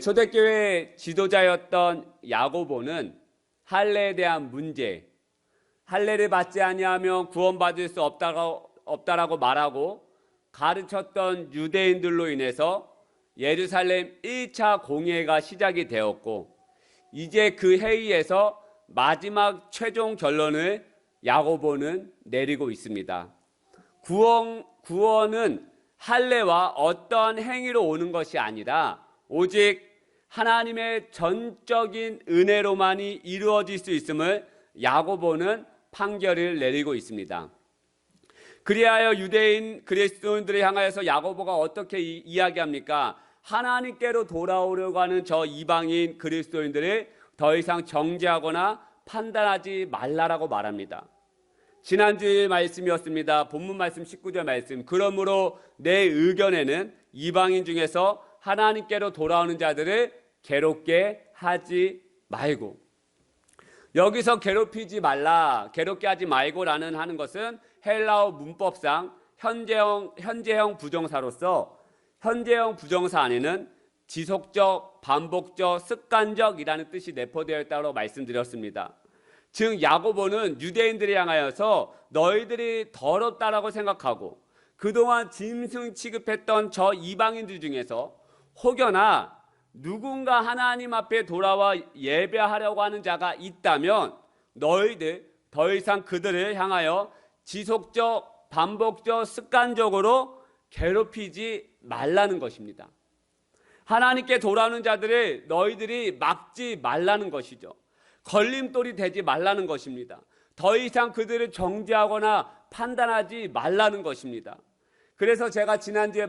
초대교회 지도자였던 야고보는 할례에 대한 문제, 할례를 받지 아니하면 구원받을 수 없다라고 말하고 가르쳤던 유대인들로 인해서 예루살렘 1차 공회가 시작이 되었고, 이제 그 회의에서 마지막 최종 결론을 야고보는 내리고 있습니다. 구원은 할례와 어떠한 행위로 오는 것이 아니라 오직 하나님의 전적인 은혜로만이 이루어질 수 있음을 야고보는 판결을 내리고 있습니다. 그리하여 유대인 그리스도인들을 향하여서 야고보가 어떻게 이야기합니까? 하나님께로 돌아오려고 하는 저 이방인 그리스도인들을 더 이상 정죄하거나 판단하지 말라라고 말합니다. 지난주의 말씀이었습니다. 본문 말씀 19절 말씀. 그러므로 내 의견에는 이방인 중에서 하나님께로 돌아오는 자들을 괴롭게 하지 말고, 여기서 괴롭히지 말라, 괴롭게 하지 말고라는 하는 것은 헬라어 문법상 현재형 부정사로서 현재형 부정사 안에는 지속적, 반복적, 습관적이라는 뜻이 내포되어 있다고 말씀드렸습니다. 즉 야고보는 유대인들을 향하여서 너희들이 더럽다라고 생각하고 그동안 짐승 취급했던 저 이방인들 중에서 혹여나 누군가 하나님 앞에 돌아와 예배하려고 하는 자가 있다면 너희들 더 이상 그들을 향하여 지속적, 반복적, 습관적으로 괴롭히지 말라는 것입니다. 하나님께 돌아오는 자들을 너희들이 막지 말라는 것이죠. 걸림돌이 되지 말라는 것입니다. 더 이상 그들을 정죄하거나 판단하지 말라는 것입니다. 그래서 제가 지난주에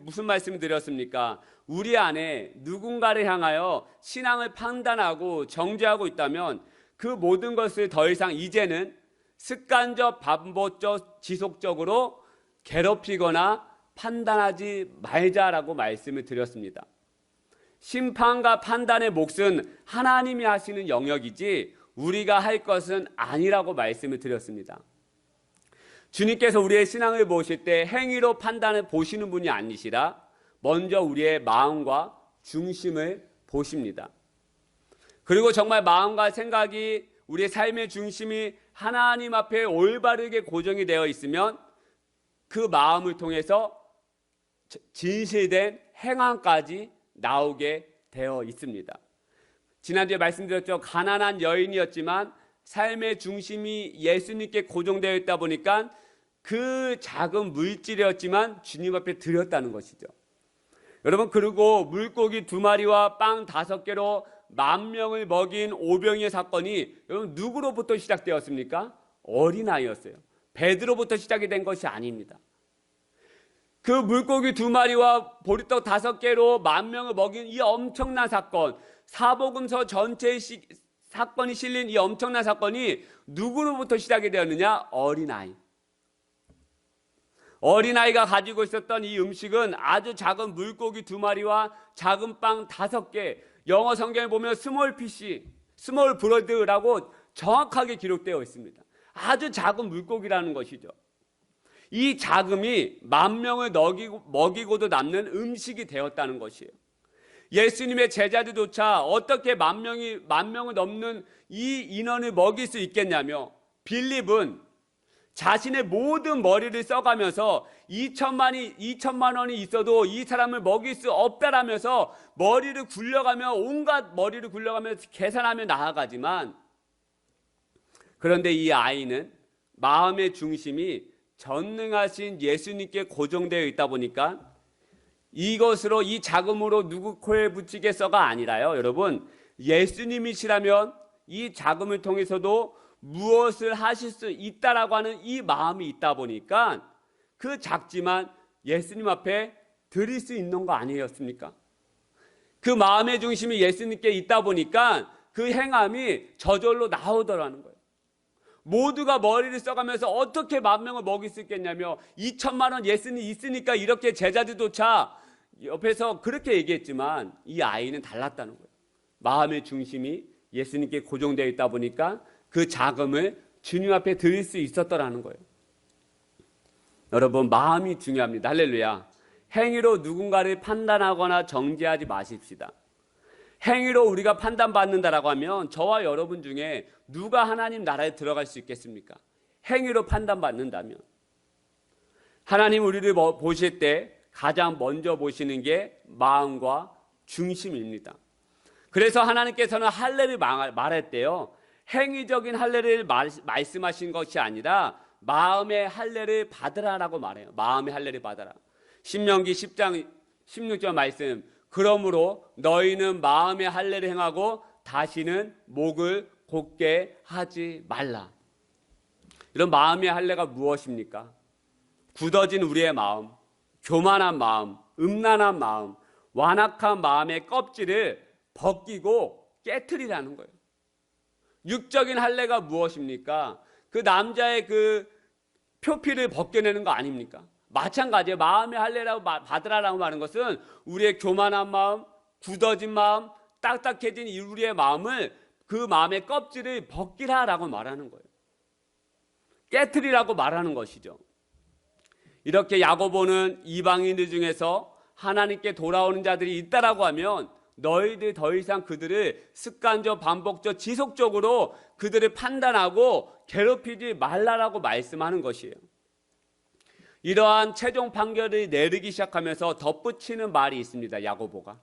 무슨 말씀을 드렸습니까? 우리 안에 누군가를 향하여 신앙을 판단하고 정죄하고 있다면 그 모든 것을 더 이상 이제는 습관적, 반복적, 지속적으로 괴롭히거나 판단하지 말자라고 말씀을 드렸습니다. 심판과 판단의 몫은 하나님이 하시는 영역이지 우리가 할 것은 아니라고 말씀을 드렸습니다. 주님께서 우리의 신앙을 보실 때 행위로 판단을 보시는 분이 아니시라 먼저 우리의 마음과 중심을 보십니다. 그리고 정말 마음과 생각이, 우리의 삶의 중심이 하나님 앞에 올바르게 고정이 되어 있으면 그 마음을 통해서 진실된 행함까지 나오게 되어 있습니다. 지난주에 말씀드렸죠. 가난한 여인이었지만 삶의 중심이 예수님께 고정되어 있다 보니까 그 작은 물질이었지만 주님 앞에 드렸다는 것이죠. 여러분, 그리고 물고기 2마리와 빵 5개로 10,000명을 먹인 오병이의 사건이 여러분 누구로부터 시작되었습니까? 어린아이였어요. 베드로부터 시작이 된 것이 아닙니다. 그 물고기 2마리와 보리떡 5개로 10,000명을 먹인 이 엄청난 사건, 사복음서 전체의 사건이 실린 이 엄청난 사건이 누구로부터 시작이 되었느냐? 어린아이. 어린아이가 가지고 있었던 이 음식은 아주 작은 물고기 2마리와 작은 빵 5개, 영어 성경에 보면 스몰 브레드라고 정확하게 기록되어 있습니다. 아주 작은 물고기라는 것이죠. 이 자금이 10,000명을 먹이고도 남는 음식이 되었다는 것이에요. 예수님의 제자들조차 어떻게 10,000명을 넘는 이 인원을 먹일 수 있겠냐며, 빌립은 자신의 모든 머리를 써가면서 2천만 원이 있어도 이 사람을 먹일 수 없다라면서 온갖 머리를 굴려가며 계산하며 나아가지만, 그런데 이 아이는 마음의 중심이 전능하신 예수님께 고정되어 있다 보니까 이것으로, 이 자금으로 누구 코에 붙이겠어가 아니라요, 여러분, 예수님이시라면 이 자금을 통해서도 무엇을 하실 수 있다라고 하는 이 마음이 있다 보니까 그 작지만 예수님 앞에 드릴 수 있는 거 아니었습니까? 그 마음의 중심이 예수님께 있다 보니까 그 행함이 저절로 나오더라는 거예요. 모두가 머리를 써가면서 어떻게 10,000명을 먹일 수 있겠냐며, 2천만 원 예수님 있으니까 이렇게 제자들조차 옆에서 그렇게 얘기했지만 이 아이는 달랐다는 거예요. 마음의 중심이 예수님께 고정되어 있다 보니까 그 자금을 주님 앞에 드릴 수 있었더라는 거예요. 여러분, 마음이 중요합니다. 할렐루야. 행위로 누군가를 판단하거나 정죄하지 마십시다. 행위로 우리가 판단받는다라고 하면 저와 여러분 중에 누가 하나님 나라에 들어갈 수 있겠습니까? 행위로 판단받는다면. 하나님 우리를 보실 때 가장 먼저 보시는 게 마음과 중심입니다. 그래서 하나님께서는 할례를 말했대요. 행위적인 할례를 말씀하신 것이 아니라 마음의 할례를 받으라라고 말해요. 마음의 할례를 받아라. 신명기 10장 16절 말씀. 그러므로 너희는 마음의 할례를 행하고 다시는 목을 곧게 하지 말라. 이런 마음의 할례가 무엇입니까? 굳어진 우리의 마음, 교만한 마음, 음란한 마음, 완악한 마음의 껍질을 벗기고 깨트리라는 거예요. 육적인 할례가 무엇입니까? 그 남자의 그 표피를 벗겨내는 거 아닙니까? 마찬가지예요. 마음의 할례라고 받으라라고 하는 것은 우리의 교만한 마음, 굳어진 마음, 딱딱해진 우리의 마음을 그 마음의 껍질을 벗기라라고 말하는 거예요. 깨트리라고 말하는 것이죠. 이렇게 야고보는 이방인들 중에서 하나님께 돌아오는 자들이 있다라고 하면 너희들 더 이상 그들을 습관적, 반복적, 지속적으로 그들을 판단하고 괴롭히지 말라라고 말씀하는 것이에요. 이러한 최종 판결을 내리기 시작하면서 덧붙이는 말이 있습니다. 야고보가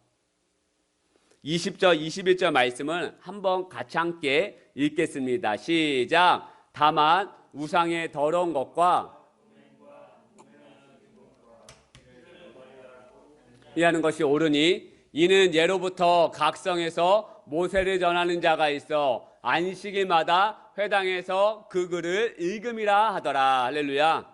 20절, 21절 말씀을 한번 같이 함께 읽겠습니다. 시작. 다만 우상의 더러운 것과 이하는 것이 옳으니 이는 예로부터 각성에서 모세를 전하는 자가 있어 안식일마다 회당에서 그 글을 읽음이라 하더라. 할렐루야.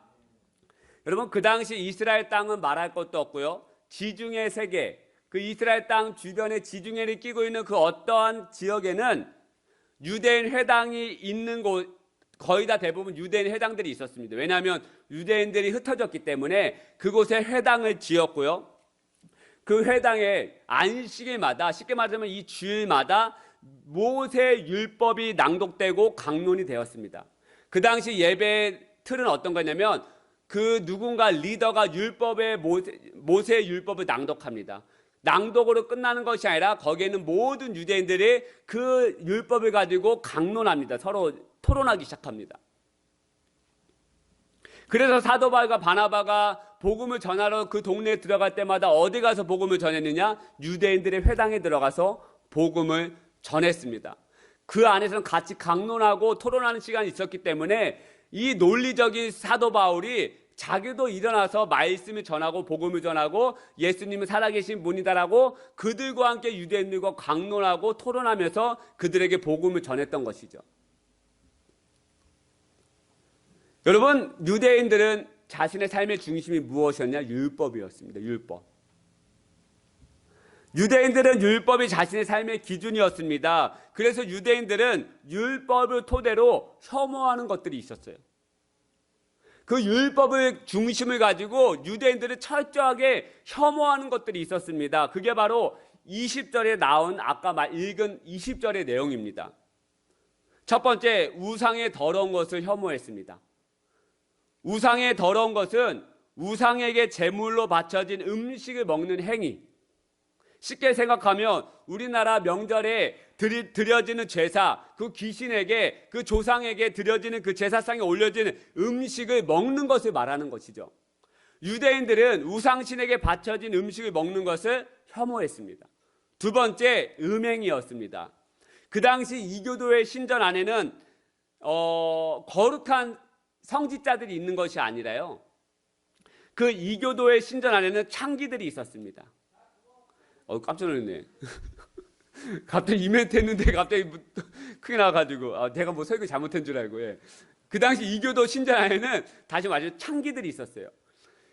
여러분, 그 당시 이스라엘 땅은 말할 것도 없고요. 지중해 세계, 그 이스라엘 땅 주변에 지중해를 끼고 있는 그 어떠한 지역에는 유대인 회당이 있는 곳, 거의 다 대부분 유대인 회당들이 있었습니다. 왜냐하면 유대인들이 흩어졌기 때문에 그곳에 회당을 지었고요. 그 회당에 안식일마다, 쉽게 말하면 이 주일마다 모세 율법이 낭독되고 강론이 되었습니다. 그 당시 예배의 틀은 어떤 거냐면 그 누군가 리더가 율법의 모세 율법을 낭독합니다. 낭독으로 끝나는 것이 아니라 거기에는 모든 유대인들이 그 율법을 가지고 강론합니다. 서로 토론하기 시작합니다. 그래서 사도 바울과 바나바가 복음을 전하러 그 동네에 들어갈 때마다 어디 가서 복음을 전했느냐? 유대인들의 회당에 들어가서 복음을 전했습니다. 그 안에서는 같이 강론하고 토론하는 시간이 있었기 때문에 이 논리적인 사도 바울이 자기도 일어나서 말씀을 전하고 복음을 전하고 예수님은 살아계신 분이다라고 그들과 함께 유대인들과 강론하고 토론하면서 그들에게 복음을 전했던 것이죠. 여러분, 유대인들은 자신의 삶의 중심이 무엇이었냐? 율법이었습니다. 율법. 유대인들은 율법이 자신의 삶의 기준이었습니다. 그래서 유대인들은 율법을 토대로 혐오하는 것들이 있었어요. 그 율법의 중심을 가지고 유대인들은 철저하게 혐오하는 것들이 있었습니다. 그게 바로 20절에 나온 아까 읽은 20절의 내용입니다. 첫 번째, 우상의 더러운 것을 혐오했습니다. 우상의 더러운 것은 우상에게 제물로 바쳐진 음식을 먹는 행위. 쉽게 생각하면 우리나라 명절에 드려지는 제사, 그 귀신에게, 그 조상에게 드려지는 그 제사상에 올려지는 음식을 먹는 것을 말하는 것이죠. 유대인들은 우상신에게 바쳐진 음식을 먹는 것을 혐오했습니다. 두 번째, 음행이었습니다. 그 당시 이교도의 신전 안에는 거룩한 성직자들이 있는 것이 아니라요, 그 이교도의 신전 안에는 창기들이 있었습니다. 깜짝 놀랐네. 갑자기 이벤트 했는데 갑자기 크게 나와가지고 내가 뭐 설교 잘못한 줄 알고. 예. 그 당시 이교도 신전 안에는 다시 말해서 창기들이 있었어요.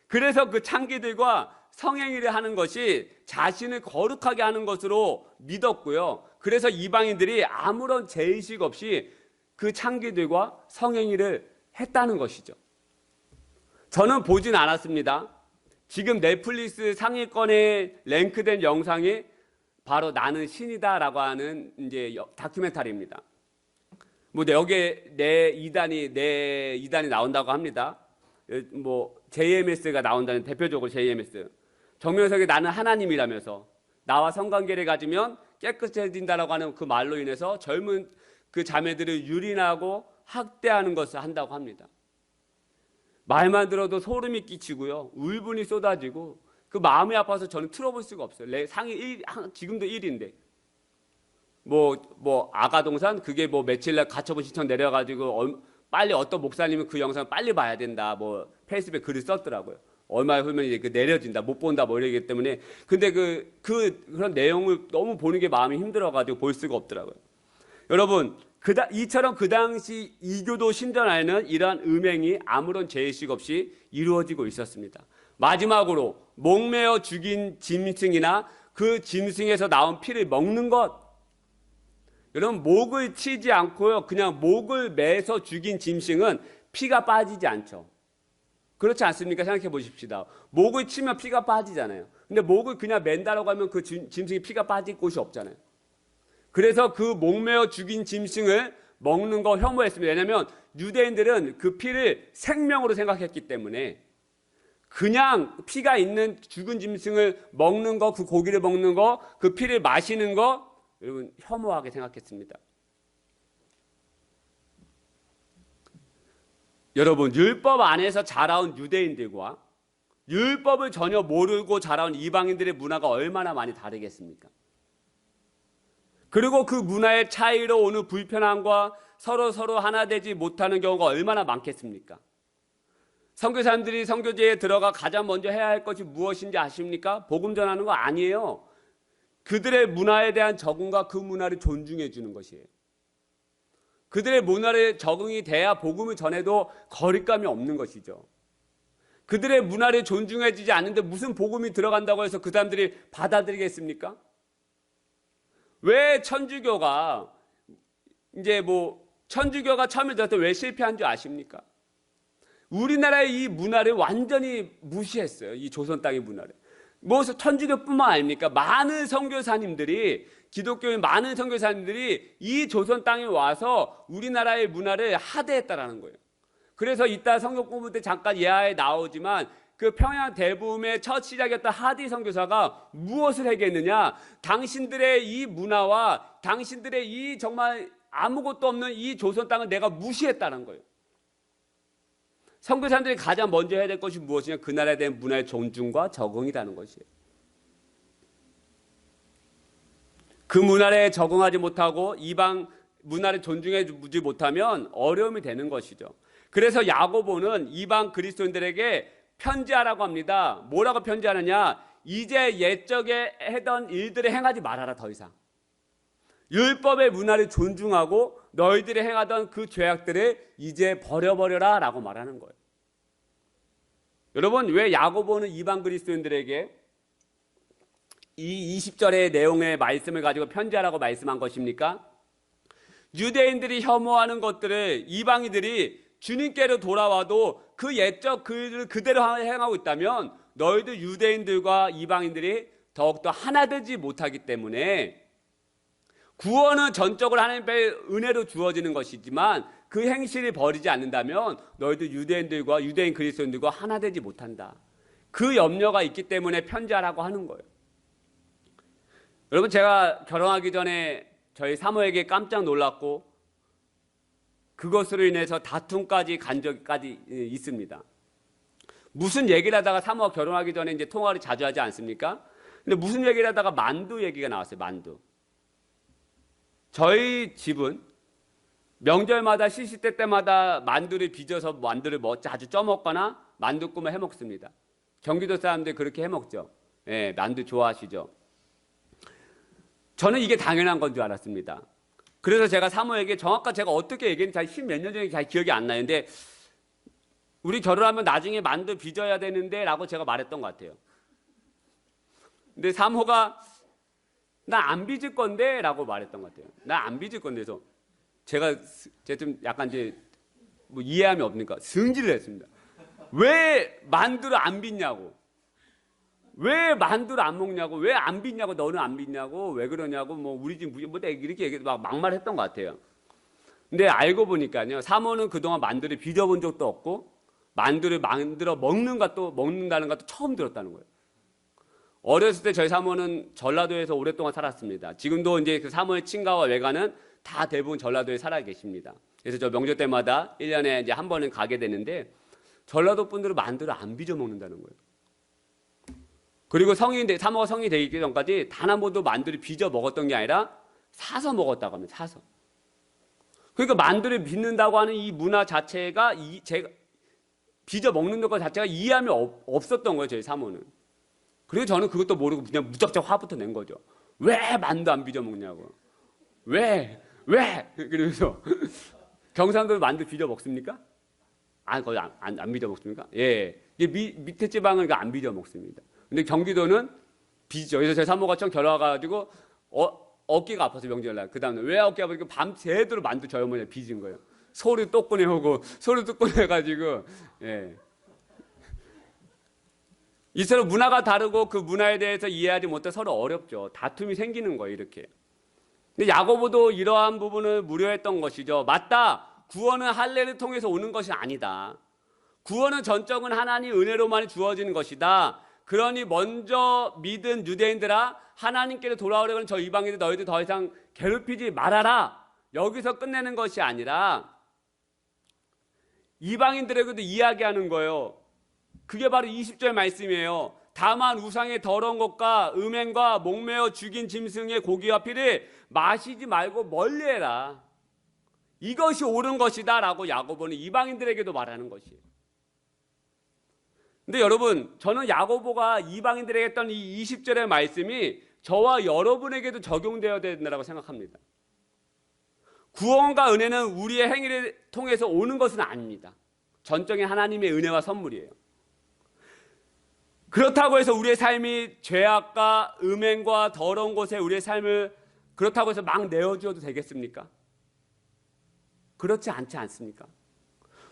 그래서 그 창기들과 성행위를 하는 것이 자신을 거룩하게 하는 것으로 믿었고요. 그래서 이방인들이 아무런 죄의식 없이 그 창기들과 성행위를 했다는 것이죠. 저는 보진 않았습니다. 지금 넷플릭스 상위권에 랭크된 영상이 바로 나는 신이다라고 하는 이제 다큐멘터리입니다. 뭐 여기에 내 이단이 나온다고 합니다. 뭐 JMS가 나온다는, 대표적으로 JMS. 정명석이 나는 하나님이라면서 나와 성관계를 가지면 깨끗해진다라고 하는 그 말로 인해서 젊은 그 자매들을 유린하고 학대하는 것을 한다고 합니다. 말만 들어도 소름이 끼치고요. 울분이 쏟아지고 그 마음이 아파서 저는 틀어볼 수가 없어요. 내 상이 1, 지금도 1인데 뭐 아가동산 그게 뭐 며칠날 가처분 신청 내려가지고 빨리 어떤 목사님은 그 영상을 빨리 봐야 된다. 뭐 페이스북에 글을 썼더라고요. 얼마 후면 이제 그 내려진다, 못 본다, 뭐 이러기 때문에. 근데 그런 내용을 너무 보는 게 마음이 힘들어가지고 볼 수가 없더라고요. 여러분, 이처럼 그 당시 이교도 신전에는 이러한 음행이 아무런 죄의식 없이 이루어지고 있었습니다. 마지막으로 목매어 죽인 짐승이나 그 짐승에서 나온 피를 먹는 것. 여러분, 목을 치지 않고요, 그냥 목을 매서 죽인 짐승은 피가 빠지지 않죠. 그렇지 않습니까? 생각해 보십시다. 목을 치면 피가 빠지잖아요. 근데 목을 그냥 맨다라고 하면 그 짐승이 피가 빠질 곳이 없잖아요. 그래서 그 목매어 죽인 짐승을 먹는 거 혐오했습니다. 왜냐하면 유대인들은 그 피를 생명으로 생각했기 때문에 그냥 피가 있는 죽은 짐승을 먹는 거, 그 고기를 먹는 거, 그 피를 마시는 거 여러분 혐오하게 생각했습니다. 여러분, 율법 안에서 자라온 유대인들과 율법을 전혀 모르고 자라온 이방인들의 문화가 얼마나 많이 다르겠습니까? 그리고 그 문화의 차이로 오는 불편함과 서로 하나 되지 못하는 경우가 얼마나 많겠습니까? 선교사님들이 선교제에 들어가 가장 먼저 해야 할 것이 무엇인지 아십니까? 복음 전하는 거 아니에요. 그들의 문화에 대한 적응과 그 문화를 존중해 주는 것이에요. 그들의 문화에 적응이 돼야 복음을 전해도 거리감이 없는 것이죠. 그들의 문화를 존중해 주지 않는데 무슨 복음이 들어간다고 해서 그 사람들이 받아들이겠습니까? 왜 천주교가 천주교가 처음에 들어서 왜 실패한 줄 아십니까? 우리나라의 이 문화를 완전히 무시했어요. 이 조선 땅의 문화를. 천주교뿐만 아닙니까? 많은 선교사님들이, 기독교의 많은 선교사님들이 이 조선 땅에 와서 우리나라의 문화를 하대했다라는 거예요. 그래서 이따 성경 공부 때 잠깐 예화에 나오지만 그 평양 대부음의 첫 시작이었던 하디 선교사가 무엇을 해겠느냐? 당신들의 이 문화와 당신들의 이 정말 아무것도 없는 이 조선 땅을 내가 무시했다는 거예요. 선교사님들이 가장 먼저 해야 될 것이 무엇이냐? 그 나라에 대한 문화의 존중과 적응이라는 것이에요. 그 문화에 적응하지 못하고 이방 문화를 존중해주지 못하면 어려움이 되는 것이죠. 그래서 야고보는 이방 그리스도인들에게 편지하라고 합니다. 뭐라고 편지하느냐? 이제 옛적에 하던 일들을 행하지 말아라. 더 이상 율법의 문화를 존중하고 너희들이 행하던 그 죄악들을 이제 버려버려라 라고 말하는 거예요. 여러분, 왜 야고보는 이방 그리스도인들에게 이 20절의 내용의 말씀을 가지고 편지하라고 말씀한 것입니까? 유대인들이 혐오하는 것들을 이방인들이 주님께로 돌아와도 그 옛적 글을 그대로 행하고 있다면 너희들 유대인들과 이방인들이 더욱더 하나 되지 못하기 때문에 구원은 전적으로 하나님의 은혜로 주어지는 것이지만 그 행실을 버리지 않는다면 너희들 유대인들과 유대인 그리스도인들과 하나 되지 못한다. 그 염려가 있기 때문에 편지하라고 하는 거예요. 여러분, 제가 결혼하기 전에 저희 사모에게 깜짝 놀랐고 그것으로 인해서 다툼까지 간 적까지 있습니다. 무슨 얘기를 하다가 사모가 결혼하기 전에 이제 통화를 자주 하지 않습니까? 근데 무슨 얘기를 하다가 만두 얘기가 나왔어요. 만두. 저희 집은 명절마다 시시때 때마다 만두를 빚어서 만두를 자주 쪄먹거나 만두국을 해먹습니다. 경기도 사람들 그렇게 해먹죠. 예, 만두 좋아하시죠? 저는 이게 당연한 건 줄 알았습니다. 그래서 제가 사모에게 정확하게 제가 어떻게 얘기했는지 잘 십몇 년 전에 잘 기억이 안 나는데 우리 결혼하면 나중에 만두 빚어야 되는데 라고 제가 말했던 것 같아요. 근데 사모가 나 안 빚을 건데 라고 말했던 것 같아요. 나 안 빚을 건데. 그래서 제가 좀 약간 이제 뭐 이해함이 없으니까 승질을 했습니다. 왜 만두를 안 빚냐고. 왜 만두를 안 먹냐고. 왜 안 빚냐고. 너는 안 빚냐고. 왜 그러냐고. 뭐 우리 집 뭐 이렇게 얘기 막 막말했던 것 같아요. 근데 알고 보니까요. 사모는 그동안 만두를 빚어본 적도 없고 만두를 만들어 먹는다는 것도 처음 들었다는 거예요. 어렸을 때 저희 사모는 전라도에서 오랫동안 살았습니다. 지금도 이제 그 사모의 친가와 외가는 다 대부분 전라도에 살아 계십니다. 그래서 저 명절 때마다 1년에 이제 한 번은 가게 되는데 전라도 분들은 만두를 안 빚어 먹는다는 거예요. 그리고 사모가 성인이 되기 전까지 단 한 번도 만두를 빚어 먹었던 게 아니라 사서 먹었다고 합니다. 사서. 그러니까 만두를 빚는다고 하는 이 문화 자체가 제가 빚어 먹는 것 자체가 이해함이 없었던 거예요. 저희 사모는. 그리고 저는 그것도 모르고 그냥 무작정 화부터 낸 거죠. 왜 만두 안 빚어 먹냐고. 왜? 그래서 경상도 만두 빚어 먹습니까? 거의 안 빚어 먹습니까? 예. 밑에 지방은 안 빚어 먹습니다. 근데 경기도는 빚죠. 그래서 제 사모가 처음 결혼 와가지고 어깨가 아파서 명절날. 그 다음에 왜 어깨가 아프니까 밤새도록 만두 저희 어머니가 빚은 거예요. 소리 또 꺼내오고 소리 또 꺼내가지고 예. 이 서로 문화가 다르고 그 문화에 대해서 이해하지 못해 서로 어렵죠. 다툼이 생기는 거예요. 이렇게. 근데 야고보도 이러한 부분을 무료했던 것이죠. 맞다. 구원은 할례를 통해서 오는 것이 아니다. 구원은 전적은 하나님 은혜로만 주어지는 것이다. 그러니 먼저 믿은 유대인들아 하나님께로 돌아오려는 저 이방인들 너희들 더 이상 괴롭히지 말아라. 여기서 끝내는 것이 아니라 이방인들에게도 이야기하는 거예요. 그게 바로 20절 말씀이에요. 다만 우상의 더러운 것과 음행과 목매어 죽인 짐승의 고기와 피를 마시지 말고 멀리해라. 이것이 옳은 것이다 라고 야고보는 이방인들에게도 말하는 것이에요. 근데 여러분, 저는 야고보가 이방인들에게 했던 이 20절의 말씀이 저와 여러분에게도 적용되어야 된다고 생각합니다. 구원과 은혜는 우리의 행위를 통해서 오는 것은 아닙니다. 전적인 하나님의 은혜와 선물이에요. 그렇다고 해서 우리의 삶이 죄악과 음행과 더러운 곳에 우리의 삶을 그렇다고 해서 막 내어주어도 되겠습니까? 그렇지 않지 않습니까?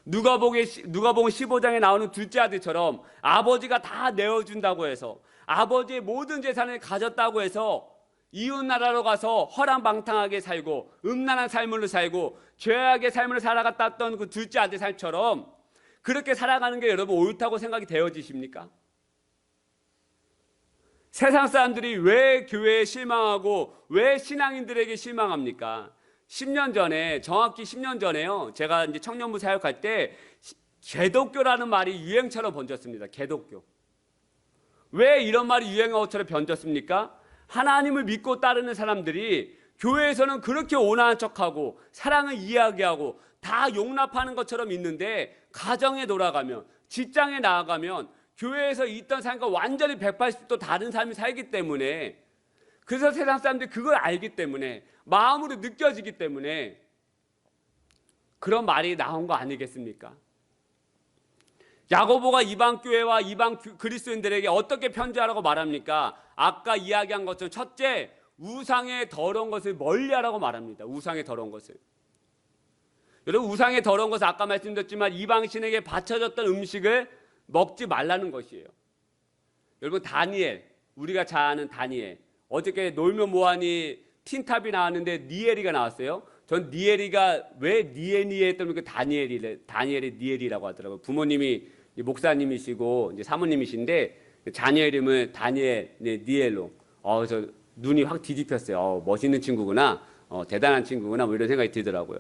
누가복음 15장에 나오는 둘째 아들처럼 아버지가 다 내어준다고 해서 아버지의 모든 재산을 가졌다고 해서 이웃나라로 가서 허랑방탕하게 살고 음란한 삶을 살고 죄악의 삶을 살아갔던 그 둘째 아들 삶처럼 그렇게 살아가는 게 여러분 옳다고 생각이 되어지십니까? 세상 사람들이 왜 교회에 실망하고 왜 신앙인들에게 실망합니까? 10년 전에, 정확히 10년 전에요. 제가 이제 청년부 사역할 때 개독교라는 말이 유행처럼 번졌습니다. 개독교. 왜 이런 말이 유행어처럼 번졌습니까? 하나님을 믿고 따르는 사람들이 교회에서는 그렇게 온화한 척하고 사랑을 이야기하고 다 용납하는 것처럼 있는데 가정에 돌아가면 직장에 나아가면 교회에서 있던 삶과 완전히 180도 다른 삶을 살기 때문에 그래서 세상 사람들이 그걸 알기 때문에 마음으로 느껴지기 때문에 그런 말이 나온 거 아니겠습니까? 야고보가 이방 교회와 이방 그리스도인들에게 어떻게 편지하라고 말합니까? 아까 이야기한 것처럼 첫째, 우상의 더러운 것을 멀리하라고 말합니다. 우상의 더러운 것을. 여러분 우상의 더러운 것은 아까 말씀드렸지만 이방신에게 바쳐졌던 음식을 먹지 말라는 것이에요. 여러분 다니엘, 우리가 잘 아는 다니엘. 어저께 놀면 뭐하니 틴탑이 나왔는데 니엘이가 나왔어요. 전 니엘이가 왜 니에니에 했더니 그 다니엘이 니엘이라고 하더라고요. 부모님이 목사님이시고 이제 사모님이신데 자녀 이름을 다니엘, 니엘로. 그래서 눈이 확 뒤집혔어요. 멋있는 친구구나, 대단한 친구구나, 뭐 이런 생각이 들더라고요.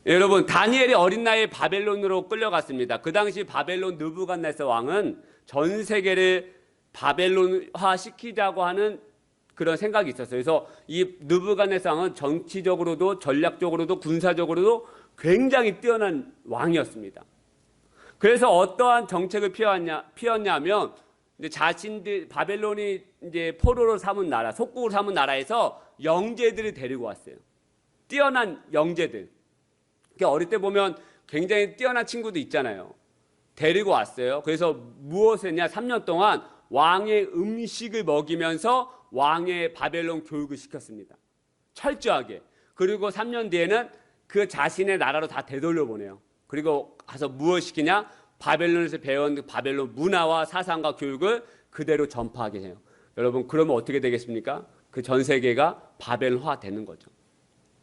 여러분 다니엘이 어린 나이에 바벨론으로 끌려갔습니다. 그 당시 바벨론 느부갓네살 왕은 전 세계를 바벨론화 시키자고 하는 그런 생각이 있었어요. 그래서 이 느부갓네살 왕은 정치적으로도 전략적으로도 군사적으로도 굉장히 뛰어난 왕이었습니다. 그래서 어떠한 정책을 피웠냐면 이제 자신들 바벨론이 이제 포로로 삼은 나라, 속국으로 삼은 나라에서 영재들을 데리고 왔어요. 뛰어난 영재들. 어릴 때 보면 굉장히 뛰어난 친구도 있잖아요. 데리고 왔어요. 그래서 무엇을 했냐? 3년 동안 왕의 음식을 먹이면서 왕의 바벨론 교육을 시켰습니다. 철저하게. 그리고 3년 뒤에는 그 자신의 나라로 다 되돌려보내요. 그리고 가서 무엇을 시키냐? 바벨론에서 배운 바벨론 문화와 사상과 교육을 그대로 전파하게 해요. 여러분 그러면 어떻게 되겠습니까? 그 전 세계가 바벨론화 되는 거죠.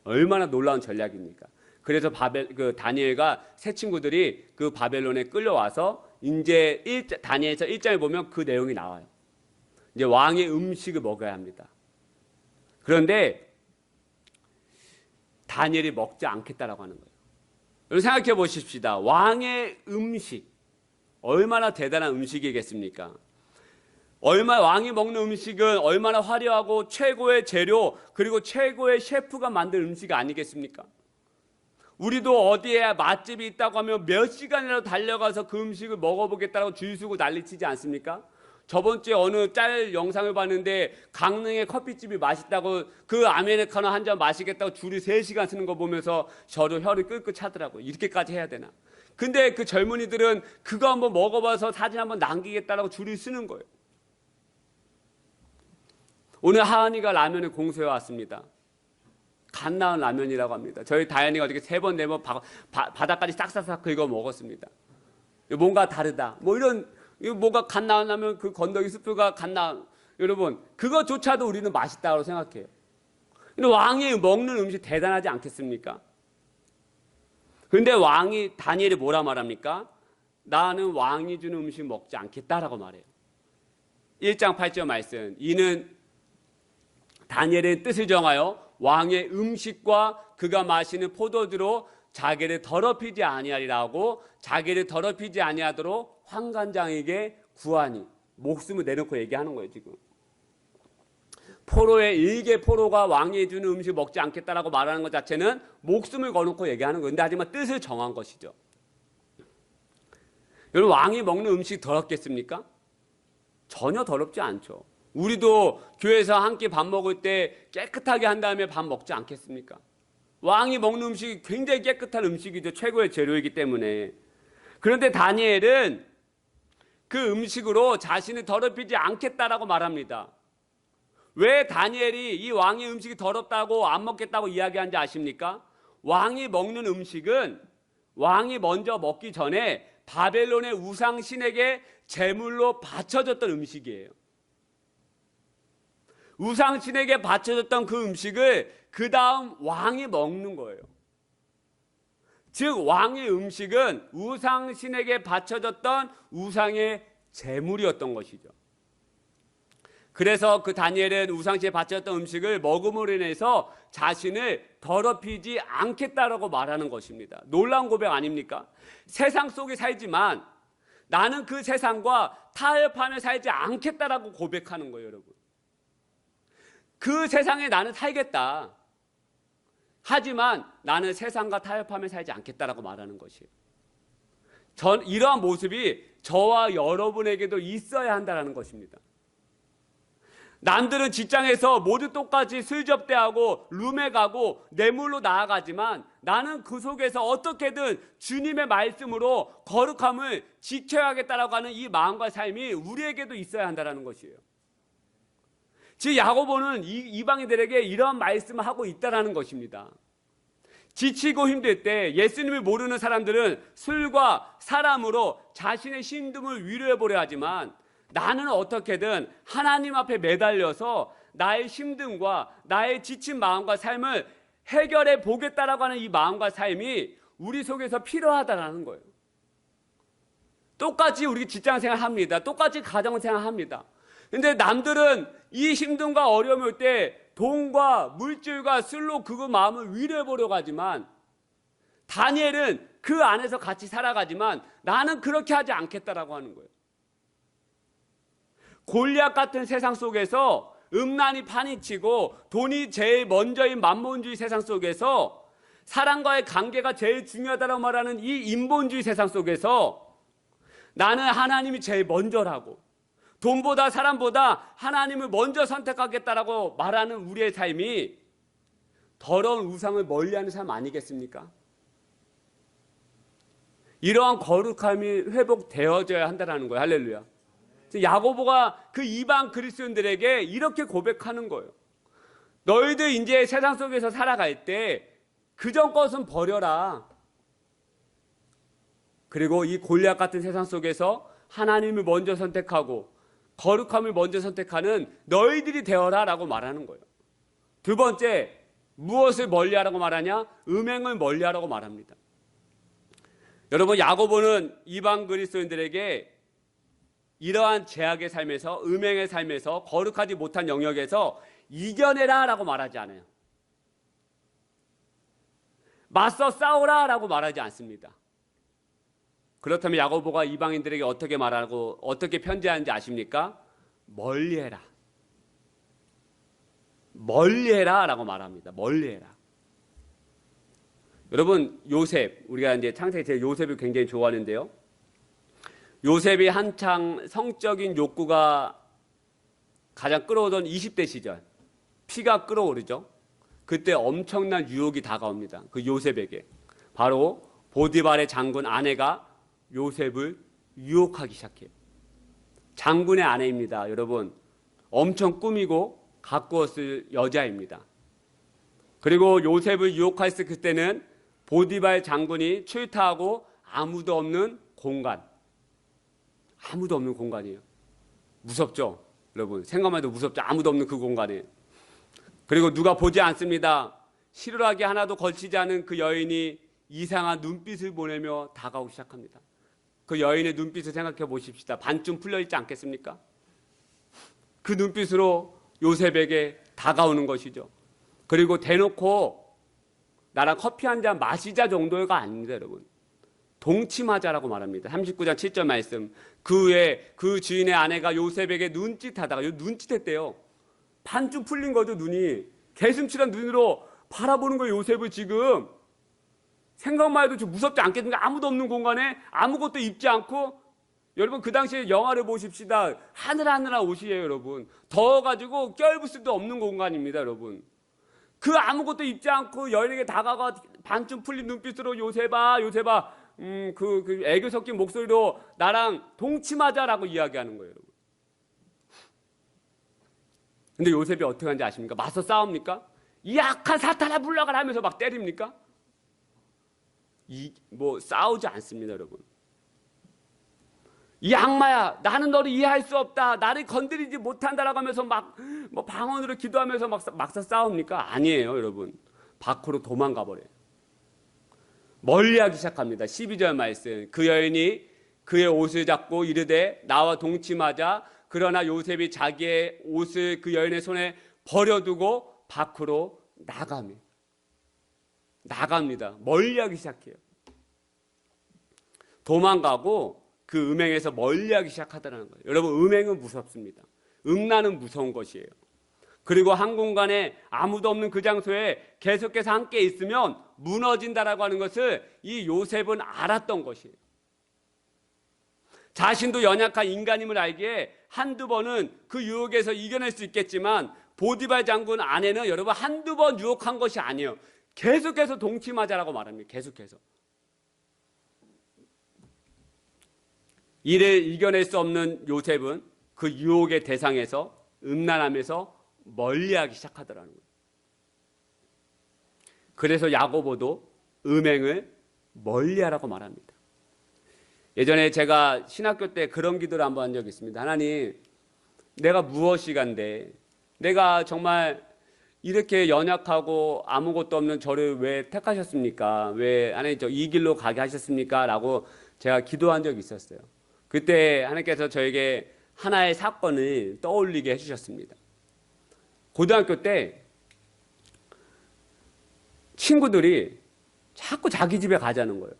얼마나 놀라운 전략입니까? 그래서 다니엘과 세 친구들이 그 바벨론에 끌려와서 이제 다니엘서 1장에 보면 그 내용이 나와요. 이제 왕의 음식을 먹어야 합니다. 그런데 다니엘이 먹지 않겠다라고 하는 거예요. 여러분 생각해 보십시다. 왕의 음식, 얼마나 대단한 음식이겠습니까? 왕이 먹는 음식은 얼마나 화려하고 최고의 재료 그리고 최고의 셰프가 만든 음식 아니겠습니까? 우리도 어디에 맛집이 있다고 하면 몇 시간이라도 달려가서 그 음식을 먹어보겠다고 줄 서고 난리치지 않습니까? 저번 주에 어느 짤 영상을 봤는데 강릉에 커피집이 맛있다고 그 아메리카노 한 잔 마시겠다고 줄이 3시간 서는 거 보면서 저도 혀를 끌끌 차더라고요. 이렇게까지 해야 되나? 근데 그 젊은이들은 그거 한번 먹어봐서 사진 한번 남기겠다라고 줄을 서는 거예요. 오늘 하은이가 라면을 공수해 왔습니다. 갓 나온 라면이라고 합니다. 저희 다현이가 어떻게 3번 4번 바닥까지 싹싹싹 긁어 먹었습니다. 뭔가 다르다. 뭐 이런 뭐가 갓 나온 라면 그 건더기 스프가 갓 나온 여러분 그거조차도 우리는 맛있다고 생각해요. 근데 왕이 먹는 음식 대단하지 않겠습니까? 그런데 다니엘이 뭐라 말합니까? 나는 왕이 주는 음식 먹지 않겠다라고 말해요. 1장 8절 말씀. 이는 다니엘의 뜻을 정하여 왕의 음식과 그가 마시는 포도주로 자기를 더럽히지 아니하리라고 자기를 더럽히지 아니하도록 환관장에게 구하니 목숨을 내놓고 얘기하는 거예요. 지금 포로의 일개 포로가 왕이 주는 음식 먹지 않겠다라고 말하는 것 자체는 목숨을 걸어놓고 얘기하는 거예요. 근데 하지만 뜻을 정한 것이죠. 여러분 왕이 먹는 음식 더럽겠습니까? 전혀 더럽지 않죠. 우리도 교회에서 한 끼 밥 먹을 때 깨끗하게 한 다음에 밥 먹지 않겠습니까? 왕이 먹는 음식이 굉장히 깨끗한 음식이죠. 최고의 재료이기 때문에. 그런데 다니엘은 그 음식으로 자신을 더럽히지 않겠다라고 말합니다. 왜 다니엘이 이 왕의 음식이 더럽다고 안 먹겠다고 이야기한지 아십니까? 왕이 먹는 음식은 왕이 먼저 먹기 전에 바벨론의 우상신에게 제물로 바쳐졌던 음식이에요. 우상신에게 바쳐졌던 그 음식을 그 다음 왕이 먹는 거예요. 즉 왕의 음식은 우상신에게 바쳐졌던 우상의 제물이었던 것이죠. 그래서 그 다니엘은 우상신에 바쳐졌던 음식을 먹음으로 인해서 자신을 더럽히지 않겠다라고 말하는 것입니다. 놀라운 고백 아닙니까? 세상 속에 살지만 나는 그 세상과 타협하며 살지 않겠다라고 고백하는 거예요, 여러분. 그 세상에 나는 살겠다. 하지만 나는 세상과 타협하며 살지 않겠다라고 말하는 것이에요. 이러한 모습이 저와 여러분에게도 있어야 한다는 것입니다. 남들은 직장에서 모두 똑같이 술 접대하고 룸에 가고 뇌물로 나아가지만 나는 그 속에서 어떻게든 주님의 말씀으로 거룩함을 지켜야겠다라고 하는 이 마음과 삶이 우리에게도 있어야 한다는 것이에요. 즉 야고보는 이방인들에게 이런 말씀을 하고 있다는 것입니다. 지치고 힘들 때 예수님을 모르는 사람들은 술과 사람으로 자신의 힘듦을 위로해보려 하지만 나는 어떻게든 하나님 앞에 매달려서 나의 힘듦과 나의 지친 마음과 삶을 해결해 보겠다라고 하는 이 마음과 삶이 우리 속에서 필요하다라는 거예요. 똑같이 우리 직장생활 합니다. 똑같이 가정생활 합니다. 근데 남들은 이 힘듦과 어려움이 올 때 돈과 물질과 술로 그 마음을 위로해 보려고 하지만 다니엘은 그 안에서 같이 살아가지만 나는 그렇게 하지 않겠다라고 하는 거예요. 골리앗 같은 세상 속에서 음란이 판이치고 돈이 제일 먼저인 만몬주의 세상 속에서 사람과의 관계가 제일 중요하다고 말하는 이 인본주의 세상 속에서 나는 하나님이 제일 먼저라고 돈보다 사람보다 하나님을 먼저 선택하겠다라고 말하는 우리의 삶이 더러운 우상을 멀리하는 삶 아니겠습니까? 이러한 거룩함이 회복되어져야 한다는 거예요. 할렐루야. 야고보가 그 이방 그리스도인들에게 이렇게 고백하는 거예요. 너희들 이제 세상 속에서 살아갈 때 그전 것은 버려라. 그리고 이 골리앗 같은 세상 속에서 하나님을 먼저 선택하고 거룩함을 먼저 선택하는 너희들이 되어라 라고 말하는 거예요. 두 번째, 무엇을 멀리하라고 말하냐? 음행을 멀리하라고 말합니다. 여러분 야고보는 이방 그리스도인들에게 이러한 죄악의 삶에서, 음행의 삶에서, 거룩하지 못한 영역에서 이겨내라 라고 말하지 않아요. 맞서 싸우라 라고 말하지 않습니다. 그렇다면 야고보가 이방인들에게 어떻게 말하고 어떻게 편지하는지 아십니까? 멀리해라. 멀리해라 라고 말합니다. 멀리해라. 여러분, 요셉, 우리가 이제 창세기 제 요셉을 굉장히 좋아하는데요. 요셉이 한창 성적인 욕구가 가장 끌어오던 20대 시절, 피가 끓어오르죠. 그때 엄청난 유혹이 다가옵니다. 그 요셉에게. 바로 보디발의 장군 아내가 요셉을 유혹하기 시작해요. 장군의 아내입니다. 여러분, 엄청 꾸미고 가꾸었을 여자입니다. 그리고 요셉을 유혹했을 그때는 보디발 장군이 출타하고 아무도 없는 공간. 아무도 없는 공간이에요. 무섭죠? 여러분, 생각만 해도 무섭죠? 아무도 없는 그 공간에. 그리고 누가 보지 않습니다. 실오라기 하나도 걸치지 않은 그 여인이 이상한 눈빛을 보내며 다가오기 시작합니다. 그 여인의 눈빛을 생각해 보십시다. 반쯤 풀려 있지 않겠습니까? 그 눈빛으로 요셉에게 다가오는 것이죠. 그리고 대놓고 나랑 커피 한 잔 마시자 정도가 아닙니다, 여러분. 동침하자라고 말합니다. 39장 7절 말씀. 그 후에 그 주인의 아내가 요셉에게 눈짓하다가 눈짓했대요. 반쯤 풀린 거죠, 눈이. 개슴칠한 눈으로 바라보는 거예요, 요셉을 지금. 생각만 해도 좀 무섭지 않겠습니까? 아무도 없는 공간에 아무것도 입지 않고. 여러분, 그 당시에 영화를 보십시다. 하늘하늘한 옷이에요, 여러분. 더워가지고 껴입을 수도 없는 공간입니다, 여러분. 그 아무것도 입지 않고 여인에게 다가가 반쯤 풀린 눈빛으로 요셉아, 요셉아, 그 애교 섞인 목소리로 나랑 동침하자라고 이야기하는 거예요, 여러분. 근데 요셉이 어떻게 하는지 아십니까? 맞서 싸웁니까? 이 악한 사탄아 물러가라 하면서 막 때립니까? 싸우지 않습니다, 여러분. 이 악마야, 나는 너를 이해할 수 없다, 나를 건드리지 못한다라고 하면서 방언으로 기도하면서 막사 싸웁니까? 아니에요, 여러분. 밖으로 도망가 버려요. 멀리하기 시작합니다. 12절 말씀. 그 여인이 그의 옷을 잡고 이르되 나와 동침하자. 그러나 요셉이 자기의 옷을 그 여인의 손에 버려두고 밖으로 나갑니다. 멀리하기 시작해요. 도망가고 그 음행에서 멀리하기 시작하더라는 거예요. 여러분, 음행은 무섭습니다. 음란은 무서운 것이에요. 그리고 한 공간에 아무도 없는 그 장소에 계속해서 함께 있으면 무너진다라고 하는 것을 이 요셉은 알았던 것이에요. 자신도 연약한 인간임을 알기에 한두 번은 그 유혹에서 이겨낼 수 있겠지만 보디발 장군 아내는 여러분 한두 번 유혹한 것이 아니에요. 계속해서 동침하자라고 말합니다. 계속해서. 이를 이겨낼 수 없는 요셉은 그 유혹의 대상에서 음란함에서 멀리하기 시작하더라는 거예요. 그래서 야고보도 음행을 멀리하라고 말합니다. 예전에 제가 신학교 때 그런 기도를 한번 한 적이 있습니다. 하나님, 내가 무엇이간데 내가 정말 이렇게 연약하고 아무것도 없는 저를 왜 택하셨습니까? 왜 하나님 이 길로 가게 하셨습니까? 라고 제가 기도한 적이 있었어요. 그때 하나님께서 저에게 하나의 사건을 떠올리게 해주셨습니다. 고등학교 때 친구들이 자꾸 자기 집에 가자는 거예요.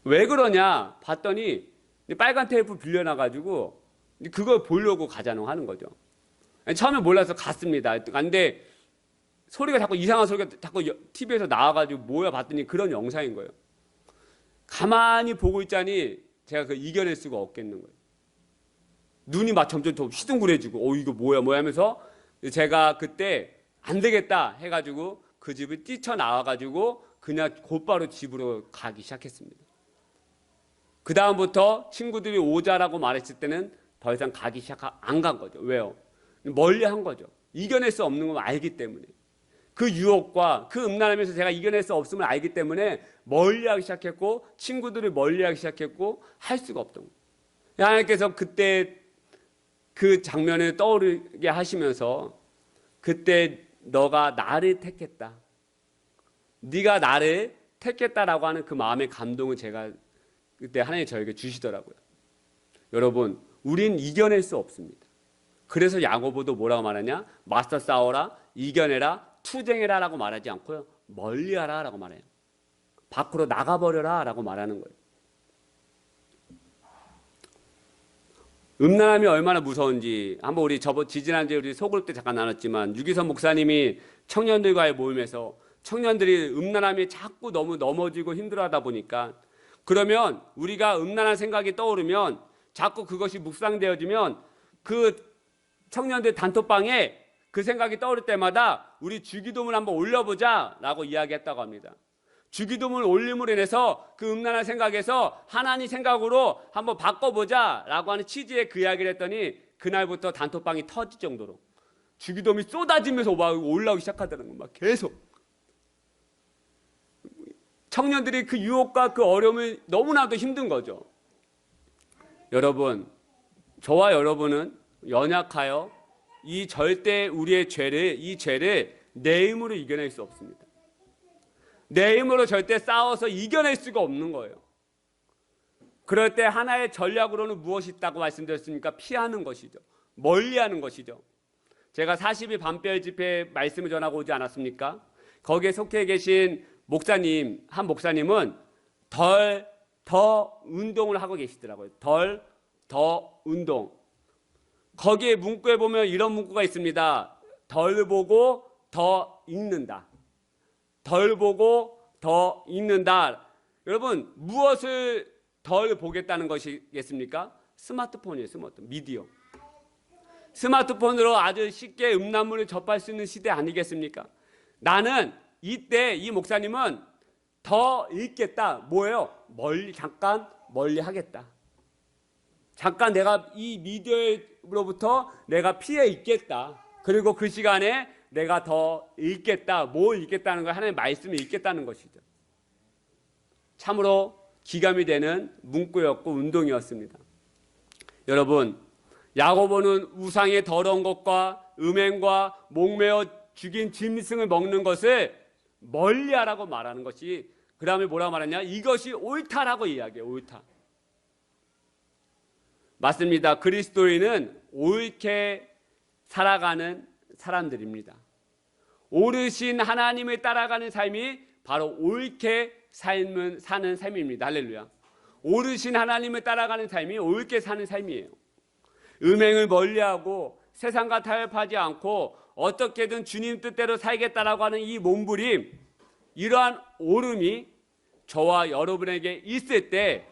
왜 그러냐 봤더니 빨간 테이프 빌려놔가지고 그걸 보려고 가자는 하는 거죠. 처음에 몰라서 갔습니다. 근데 소리가 자꾸 이상한 소리가 자꾸 TV에서 나와가지고 뭐야 봤더니 그런 영상인 거예요. 가만히 보고 있자니 제가 그걸 이겨낼 수가 없겠는 거예요. 눈이 막 점점 더 휘둥그레지고 이거 뭐야 하면서 제가 그때 안 되겠다 해가지고 그 집을 뛰쳐나와가지고 그냥 곧바로 집으로 가기 시작했습니다. 그 다음부터 친구들이 오자라고 말했을 때는 더 이상 가기 안 간 거죠. 왜요? 멀리 한 거죠. 이겨낼 수 없는 걸 알기 때문에. 그 유혹과 그 음란함에서 제가 이겨낼 수 없음을 알기 때문에 멀리하기 시작했고 친구들을 멀리하기 시작했고 할 수가 없던 거예요. 하나님께서 그때 그 장면을 떠오르게 하시면서 그때 너가 나를 택했다. 네가 나를 택했다라고 하는 그 마음의 감동을 제가 그때 하나님이 저에게 주시더라고요. 여러분, 우린 이겨낼 수 없습니다. 그래서 야고보도 뭐라고 말하냐? 맞서 싸워라, 이겨내라, 투쟁해라 라고 말하지 않고요, 멀리하라 라고 말해요. 밖으로 나가버려라 라고 말하는 거예요. 음란함이 얼마나 무서운지 한번 우리 지지난주에 우리 소그룹 때 잠깐 나눴지만, 유기선 목사님이 청년들과의 모임에서 청년들이 음란함이 자꾸 너무 넘어지고 힘들어하다 보니까, 그러면 우리가 음란한 생각이 떠오르면 자꾸 그것이 묵상되어지면 그 청년들 단톡방에 그 생각이 떠오를 때마다 우리 주기도문 한번 올려보자 라고 이야기했다고 합니다. 주기도문 올림으로 인해서 그 음란한 생각에서 하나님 생각으로 한번 바꿔보자 라고 하는 취지의 그 이야기를 했더니, 그날부터 단톡방이 터질 정도로 주기도문이 쏟아지면서 막 올라오기 시작하더라는 거예요. 막 계속 청년들이 그 유혹과 그 어려움을 너무나도 힘든 거죠. 여러분, 저와 여러분은 연약하여 이 절대 우리의 이 죄를 내 힘으로 이겨낼 수 없습니다. 내 힘으로 절대 싸워서 이겨낼 수가 없는 거예요. 그럴 때 하나의 전략으로는 무엇이 있다고 말씀드렸습니까? 피하는 것이죠. 멀리하는 것이죠. 제가 40일 밤별 집회 말씀을 전하고 오지 않았습니까? 거기에 속해 계신 목사님, 한 목사님은 더 운동을 하고 계시더라고요. 더 운동. 거기에 문구에 보면 이런 문구가 있습니다. 덜 보고 더 읽는다. 덜 보고 더 읽는다. 여러분, 무엇을 덜 보겠다는 것이겠습니까? 스마트폰이에요. 미디어. 스마트폰으로 아주 쉽게 음란물을 접할 수 있는 시대 아니겠습니까? 나는 이때 이 목사님은 더 읽겠다. 뭐예요? 잠깐 멀리 하겠다. 잠깐 내가 이 미디어로부터 내가 피해 있겠다. 그리고 그 시간에 내가 더 읽겠다. 뭘 읽겠다는 거야? 하나님의 말씀을 읽겠다는 것이죠. 참으로 기감이 되는 문구였고 운동이었습니다. 여러분, 야고보는 우상의 더러운 것과 음행과 목매어 죽인 짐승을 먹는 것을 멀리하라고 말하는 것이, 그 다음에 뭐라고 말하냐? 이것이 옳다라고 이야기해요. 옳다. 맞습니다. 그리스도인은 옳게 살아가는 사람들입니다. 오르신 하나님을 따라가는 삶이 바로 옳게 사는 삶입니다. 할렐루야. 오르신 하나님을 따라가는 삶이 옳게 사는 삶이에요. 음행을 멀리하고 세상과 타협하지 않고 어떻게든 주님 뜻대로 살겠다라고 하는 이 몸부림, 이러한 오름이 저와 여러분에게 있을 때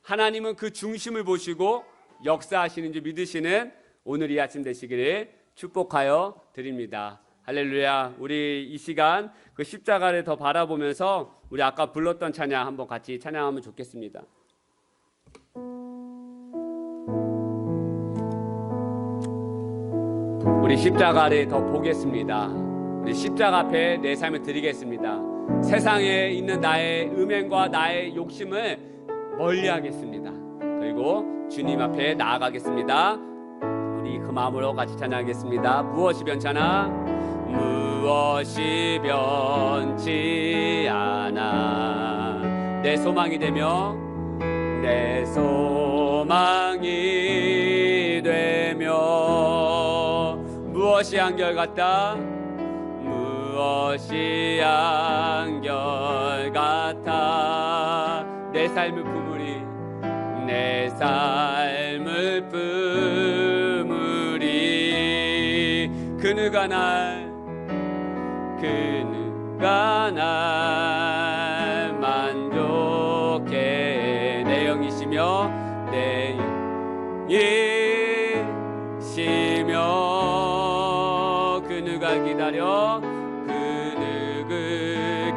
하나님은 그 중심을 보시고 역사하시는 줄 믿으시는 오늘 이 아침 되시기를 축복하여 드립니다. 할렐루야. 우리 이 시간 그 십자가를 더 바라보면서 우리 아까 불렀던 찬양 한번 같이 찬양하면 좋겠습니다. 우리 십자가를 더 보겠습니다. 우리 십자가 앞에 내 삶을 드리겠습니다. 세상에 있는 나의 음행과 나의 욕심을 멀리하겠습니다. 그리고 주님 앞에 나아가겠습니다. 우리 그 마음으로 같이 찬양하겠습니다. 무엇이 변찮아? 무엇이 변치 않아. 내 소망이 되며 내 소망이 되며 무엇이 한결같다? 무엇이 한결같아. 내 삶을 품으리. 내 삶을 품으리. 그누가 날 만족해. 내 영이시며 내 영이시며 그누가 기다려 그누를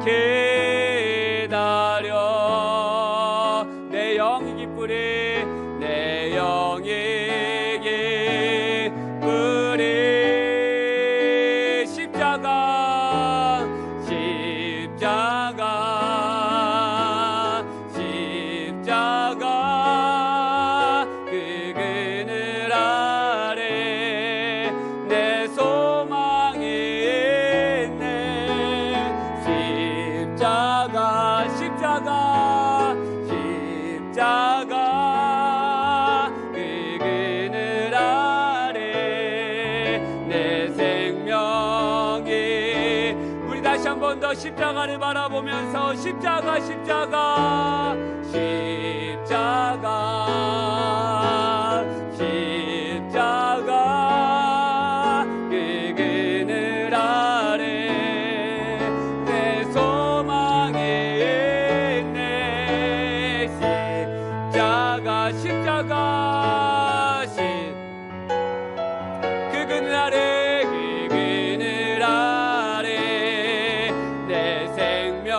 기다려. 내 영이 기쁘리. 내 영이 기쁘리. 십자가 그 그늘 아래 내 소망이 있네. 십자가 한 번 더 십자가를 바라보면서 십자가 십자가 십자가 십자가 그 그늘 아래 내 소망이 있네. 십자가 십자가 그 그늘 아래 그 그늘 아래 내 생명.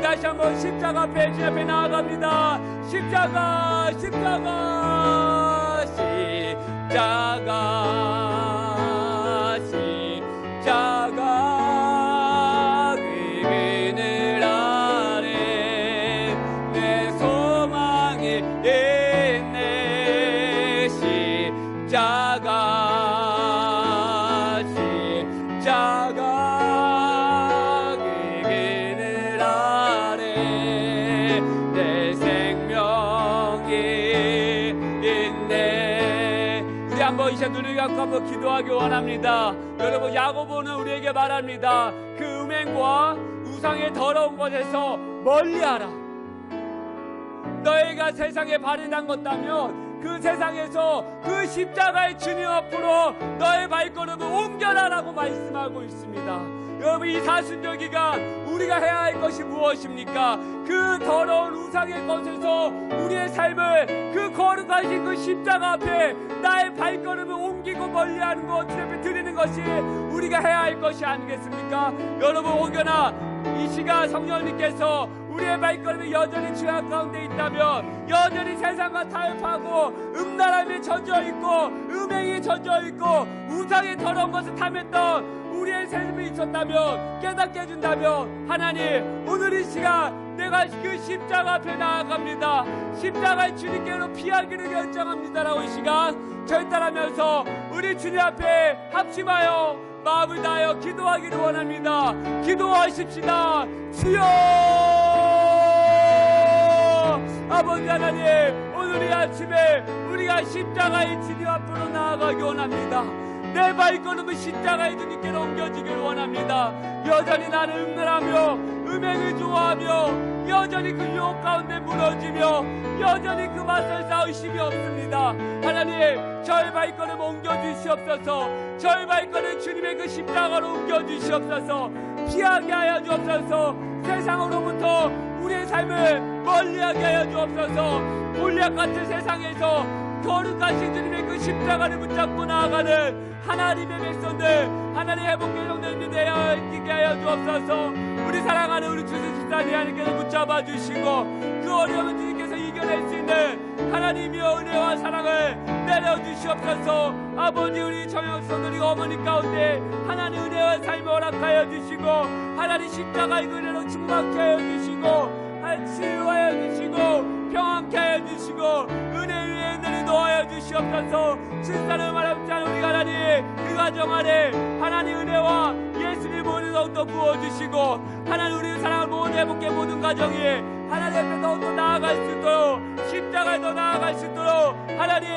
다시 한번 십자가 앞에 주 앞에 나아갑니다. 십자가 십자가 십자가 십자가 그 그늘 아래 내 소망이 있네. 십자가 십자가 그 그늘 아래 내 생명이 있네. 우리 한번 이제 눈을 감고 한번 기도하기 원합니다. 여러분, 야고보는 우리에게 말합니다. 그 음행과 우상의 더러운 것에서 멀리하라. 너희가 세상에 발이 담궜다면 그 세상에서 그 십자가의 주님 앞으로 너의 발걸음을 옮겨라라고 말씀하고 있습니다. 여러분, 이 사순절 기간 우리가 해야 할 것이 무엇입니까? 그 더러운 우상의 것에서 우리의 삶을 그 거룩하신 그 십자가 앞에 나의 발걸음을 옮기고 멀리하는 것, 주님 앞에 드리는 것이 우리가 해야 할 것이 아니겠습니까? 여러분, 혹여나 이 시간 성령님께서 우리의 발걸음이 여전히 죄악 가운데 있다면, 여전히 세상과 타협하고 음란함에 젖어있고 음행에 젖어있고 우상의 더러운 것을 탐했던 우리의 삶이 있었다면, 깨닫게 해준다면, 하나님, 오늘 이 시간 내가 그 십자가 앞에 나아갑니다. 십자가의 주님께로 피하기를 결정합니다라고 이 시간 결단하면서 우리 주님 앞에 합심하여 마음을 다하여 기도하기를 원합니다. 기도하십시다. 주여! 아버지 하나님, 오늘 이 아침에 우리가 십자가의 주님 앞으로 나아가기 원합니다. 내 발걸음을 십자가의 주님께로 옮겨지기를 원합니다. 여전히 나는 음란하며 음행을 좋아하며 여전히 그 유혹 가운데 무너지며 여전히 그 맞설 싸울 힘이 없습니다. 하나님, 저의 발걸음 옮겨주시옵소서. 저의 발걸음 주님의 그 십자가로 옮겨주시옵소서. 피하게 하여 주옵소서. 세상으로부터 우리의 삶을 멀리하게 하여 주옵소서. 골리앗 같은 세상에서 거룩하신 주님의 그 십자가를 붙잡고 나아가는 하나님의 백성들, 하나님 회복 예정된 되어 있게 하여 주옵소서. 우리 사랑하는 우리 주신십사님 하나님께서 붙잡아 주시고 그 어려움을 주님께서 이겨낼 수 있는 하나님의 은혜와 사랑을 내려주시옵소서. 아버지, 우리 정영선 우리 어머니 가운데 하나님 은혜와 삶을 허락하여 주시고 하나님 십자가의 은혜로 충만케 하여 주시고 치유하여 주시고 평안케 하여 주시고 은혜 위에 은혜를 더하여 주시옵소서. 신사를 말하지 않은 우리 하나님, 그 가정 안에 하나님 은혜와 예수님 모든 더욱더 부어주시고 하나님 우리 사랑을 모든 회복해 모든 가정이 하나님 앞에 더욱더 나아갈 수 있도록, 십자가에 더 나아갈 수 있도록 하나님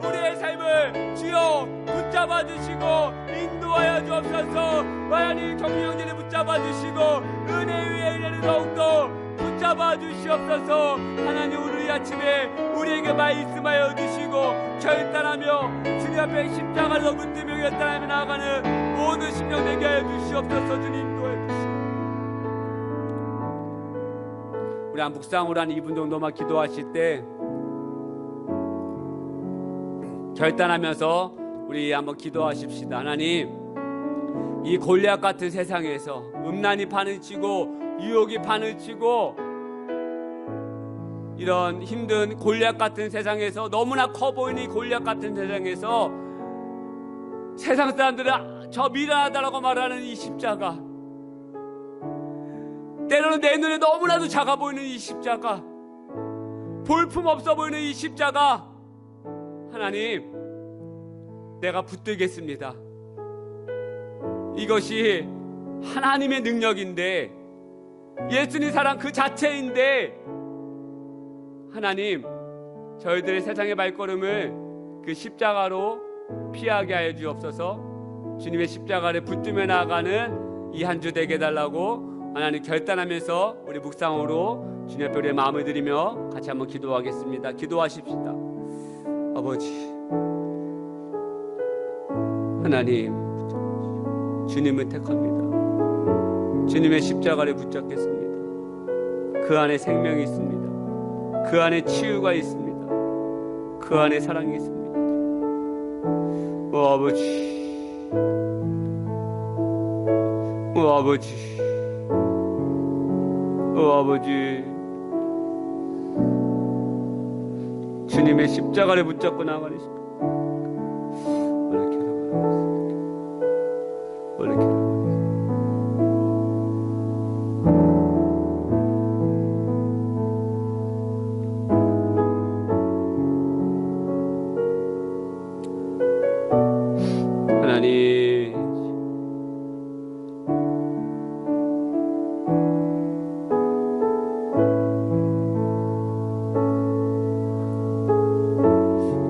우리의 삶을 주여 붙잡아 주시고 인도하여 주옵소서. 하나님 경영진을 붙잡아 주시고 은혜 위에 은혜를 더욱더 붙잡아 주시옵소서. 하나님, 오늘 이 아침에 우리에게 말씀하여 주시고 결단하며 주님 앞에 십자가를 붙들며 결단하며 나아가는 모든 심령 되게 하여 주시옵소서. 주님 인도해 주시고 우리 한 묵상으로 한 2분 정도만 기도하실 때 결단하면서 우리 한번 기도하십시다. 하나님, 이 골리앗 같은 세상에서 음란이 판을 치고 유혹이 판을 치고 이런 힘든 골리앗 같은 세상에서, 너무나 커 보이는 이 골리앗 같은 세상에서 세상 사람들은 저 미련하다라고 말하는 이 십자가, 때로는 내 눈에 너무나도 작아 보이는 이 십자가, 볼품 없어 보이는 이 십자가, 하나님, 내가 붙들겠습니다. 이것이 하나님의 능력인데, 예수님 사랑 그 자체인데, 하나님, 저희들의 세상의 발걸음을 그 십자가로 피하게 하여 주옵소서. 주님의 십자가를 붙들며 나아가는 이 한 주 되게 해달라고 하나님 결단하면서 우리 묵상으로 주님 앞에 우리의 마음을 드리며 같이 한번 기도하겠습니다. 기도하십시다. 아버지 하나님, 주님을 택합니다. 주님의 십자가를 붙잡겠습니다. 그 안에 생명이 있습니다. 그 안에 치유가 있습니다. 그 안에 사랑이 있습니다. 아버지, 아버지, 아버지, 주님의 십자가를 붙잡고 나가는 시간. 하나님,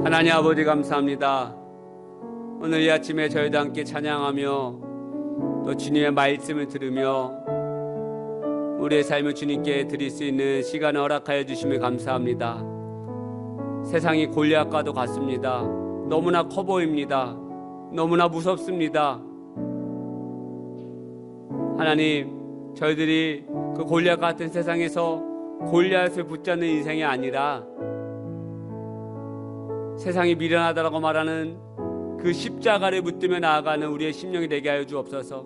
하나님 아버지 감사합니다. 오늘 이 아침에 저희도 함께 찬양하며 또 주님의 말씀을 들으며 우리의 삶을 주님께 드릴 수 있는 시간을 허락하여 주시면 감사합니다. 세상이 골리앗과도 같습니다. 너무나 커 보입니다. 너무나 무섭습니다. 하나님, 저희들이 그 골리앗 같은 세상에서 골리앗을 붙잡는 인생이 아니라 세상이 미련하다라고 말하는 그 십자가를 붙들며 나아가는 우리의 심령이 되게 하여 주옵소서.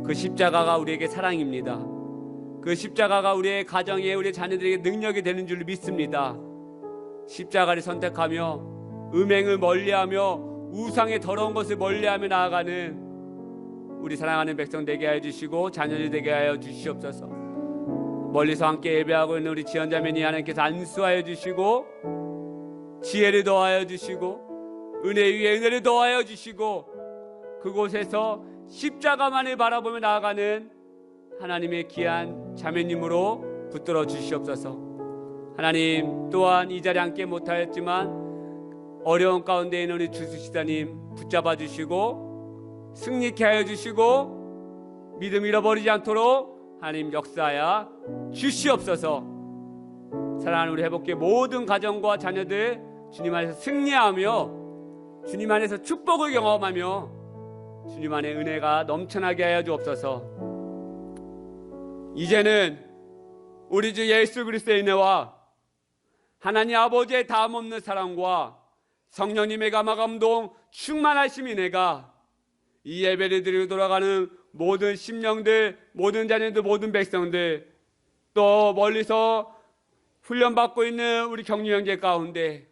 그 십자가가 우리에게 사랑입니다. 그 십자가가 우리의 가정에, 우리의 자녀들에게 능력이 되는 줄 믿습니다. 십자가를 선택하며 음행을 멀리하며 우상의 더러운 것을 멀리하며 나아가는 우리 사랑하는 백성 되게 하여 주시고 자녀들 되게 하여 주시옵소서. 멀리서 함께 예배하고 있는 우리 지연자매니 하나님께서 안수하여 주시고 지혜를 더하여 주시고 은혜 위에 은혜를 더하여 주시고 그곳에서 십자가만을 바라보며 나아가는 하나님의 귀한 자매님으로 붙들어 주시옵소서. 하나님, 또한 이 자리에 함께 못하였지만 어려운 가운데 있는 우리 주수시다님 붙잡아 주시고 승리케 하여 주시고 믿음 잃어버리지 않도록 하나님 역사하여 주시옵소서. 사랑하는 우리 회복교회 모든 가정과 자녀들 주님 안에서 승리하며 주님 안에서 축복을 경험하며 주님 안에 은혜가 넘쳐나게 하여 주옵소서. 이제는 우리 주 예수 그리스도의 은혜와 하나님 아버지의 다함없는 사랑과 성령님의 감화감동 충만하심 은혜가 이 예배를 드리고 돌아가는 모든 심령들, 모든 자녀들, 모든 백성들, 또 멀리서 훈련받고 있는 우리 격리 형제 가운데,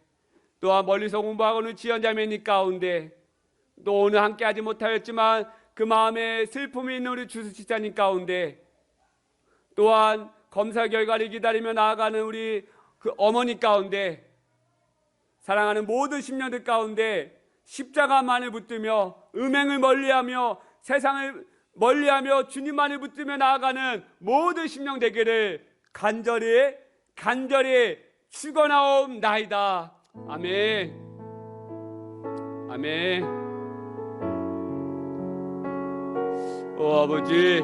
또한 멀리서 공부하고 있는 지연자매님 가운데, 또 오늘 함께하지 못하였지만 그 마음에 슬픔이 있는 우리 주수지사님 가운데, 또한 검사 결과를 기다리며 나아가는 우리 그 어머니 가운데, 사랑하는 모든 심령들 가운데 십자가만을 붙들며 음행을 멀리하며 세상을 멀리하며 주님만을 붙들며 나아가는 모든 심령 되기를 간절히 축원하옵나이다. 아멘. 아멘. 오 아버지,